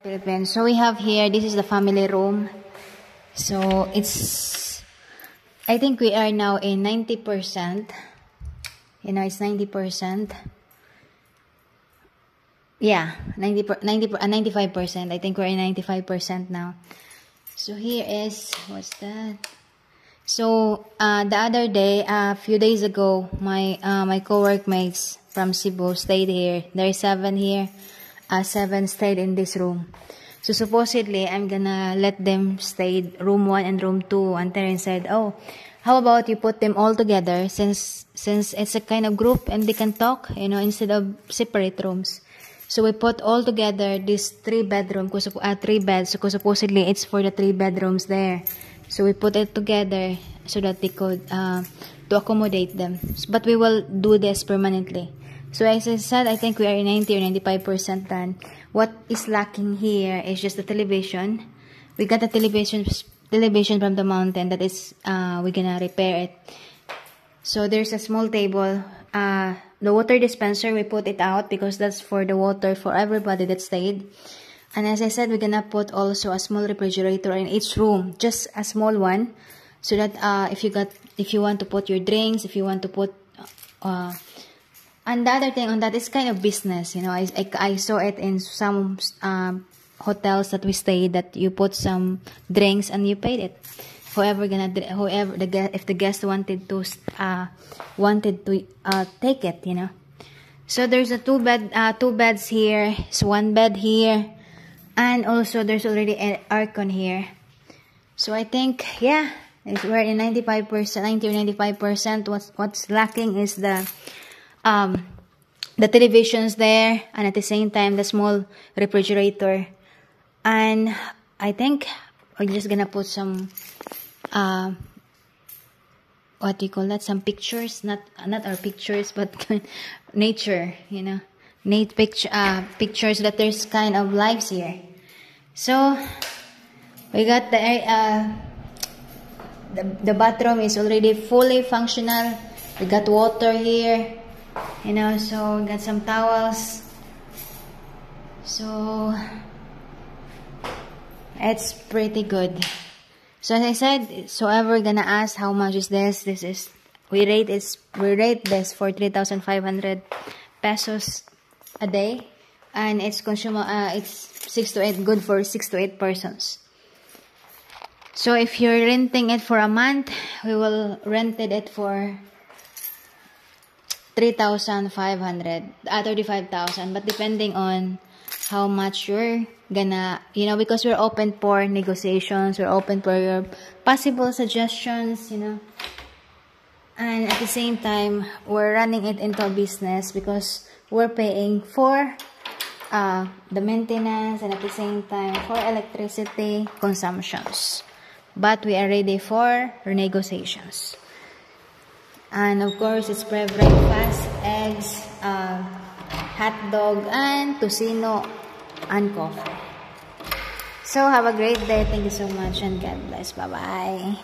Philippines. So we have here, this is the family room. So it's, I think we are now in 90%. You know, it's 90%. Yeah, 95%. I think we're in 95% now. So here is, what's that? So the other day, a few days ago, my co-workmates from Cebu stayed here. There are 7 here. 7 stayed in this room. So supposedly, I'm gonna let them stay room 1 and room 2. And Terence said, oh, how about you put them all together since it's a kind of group and they can talk, you know, instead of separate rooms. So we put all together this 3 bedroom, 3 beds, because supposedly it's for the 3 bedrooms there. So we put it together so that they could, to accommodate them. But we will do this permanently. So as I said, I think we are 90 or 95% done. What is lacking here is just the television. We got the television from the mountain that is, we're gonna repair it. So there's a small table. The water dispenser, we put it out because that's for the water for everybody that stayed. And as I said, we're gonna put also a small refrigerator in each room, just a small one, so that if you want to put your drinks, if you want to put and the other thing on that is kind of business, you know. I saw it in some hotels that we stayed, that you put some drinks and you paid it. If the guest wanted to take it, you know. So there's a 2 beds here. So 1 bed here, and also there's already an aircon here. So I think, yeah, we're in 95%, 90 or 95%. What's lacking is the televisions there, and at the same time the small refrigerator. And I think we're just gonna put some what do you call that, some pictures, not our pictures, but nature, you know, pictures that there's kind of lives here. So we got the bathroom is already fully functional. We got water here, you know, so we got some towels. So it's pretty good. So as I said, so ever gonna ask how much is this? We rate this for 3,500 pesos a day, and it's it's 6 to 8, good for 6 to 8 persons. So if you're renting it for a month, we will rent it for 3,500, 35,000, but depending on how much you're gonna, you know, because we're open for negotiations, we're open for your possible suggestions, you know. And at the same time, we're running it into a business because we're paying for the maintenance and at the same time for electricity consumptions. But we are ready for renegotiations. And of course, it's breakfast, eggs, hot dog, and tocino, and coffee. So have a great day. Thank you so much, and God bless. Bye-bye.